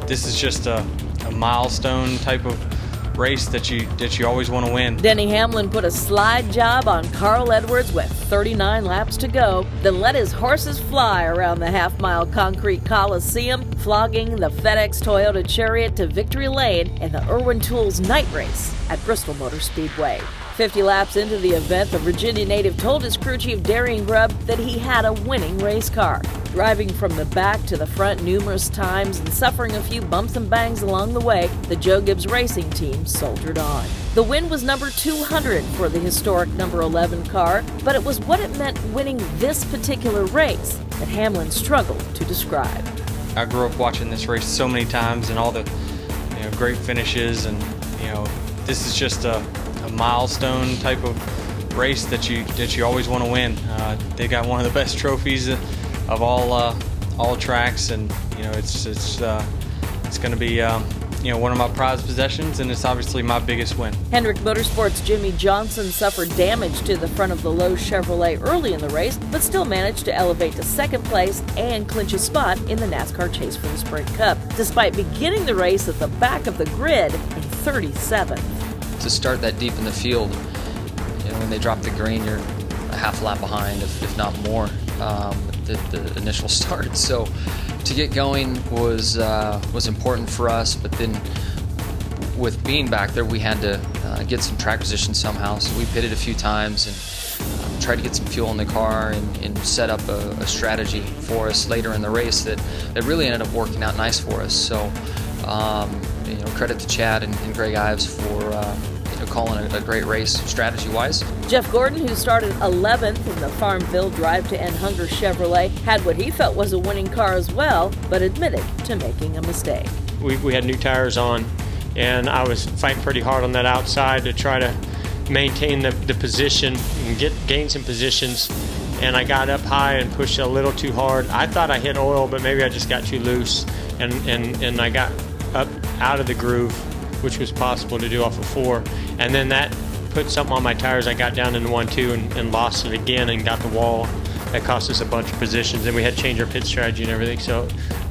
this is just a milestone type of race that you always want to win. Denny Hamlin put a slide job on Carl Edwards with 39 laps to go, then let his horses fly around the half-mile concrete coliseum, flogging the FedEx Toyota Chariot to victory lane in the IRWIN Tools night race at Bristol Motor Speedway. 50 laps into the event, the Virginia native told his crew chief Darian Grubb that he had a winning race car. Driving from the back to the front numerous times and suffering a few bumps and bangs along the way, the Joe Gibbs racing team soldiered on. The win was number 200 for the historic number 11 car, but it was what it meant winning this particular race that Hamlin struggled to describe. I grew up watching this race so many times and all the great finishes, and this is just a milestone type of race that you always want to win. They got one of the best trophies of all tracks, and it's going to be one of my prized possessions, and it's obviously my biggest win. Hendrick Motorsports' Jimmy Johnson suffered damage to the front of the Lowe's Chevrolet early in the race, but still managed to elevate to second place and clinch a spot in the NASCAR chase for the Sprint Cup, despite beginning the race at the back of the grid in 37th. To start that deep in the field, when they drop the green, you're a half lap behind, if not more, the initial start. So to get going was important for us, but then with being back there, we had to get some track position somehow. So we pitted a few times and tried to get some fuel in the car and set up a strategy for us later in the race that really ended up working out nice for us. So credit to Chad and Greg Ives for calling a great race strategy-wise. Jeff Gordon, who started 11th in the Farmville Drive to End Hunger Chevrolet, had what he felt was a winning car as well, but admitted to making a mistake. We had new tires on, and I was fighting pretty hard on that outside to try to maintain the position and gain some positions, and I got up high and pushed a little too hard. I thought I hit oil, but maybe I just got too loose, and I got up out of the groove, which was possible to do off of 4, and then that put something on my tires. I got down into 1-2 and lost it again and got the wall. That cost us a bunch of positions, and we had to change our pit strategy and everything, so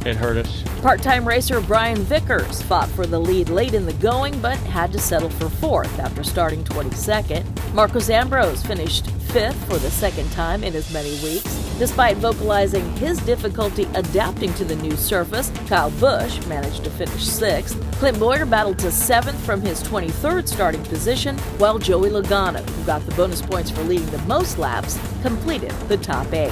it hurt us. Part-time racer Brian Vickers fought for the lead late in the going, but had to settle for 4th after starting 22nd. Marcos Ambrose finished 5th for the second time in as many weeks. Despite vocalizing his difficulty adapting to the new surface, Kyle Busch managed to finish 6th. Clint Boyer battled to 7th from his 23rd starting position, while Joey Logano, who got the bonus points for leading the most laps, completed the top 8.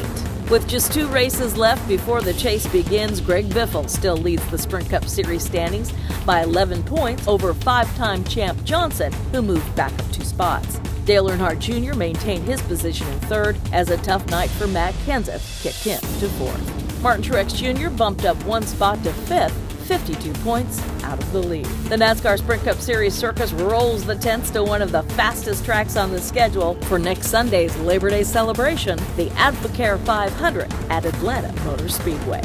With just 2 races left before the chase begins, Greg Biffle still leads the Sprint Cup Series standings by 11 points over 5-time champ Johnson, who moved back up 2 spots. Dale Earnhardt Jr. maintained his position in 3rd as a tough night for Matt Kenseth kicked him to 4th. Martin Truex Jr. bumped up 1 spot to 5th, 52 points out of the lead. The NASCAR Sprint Cup Series circus rolls the tents to one of the fastest tracks on the schedule for next Sunday's Labor Day celebration, the Advocare 500 at Atlanta Motor Speedway.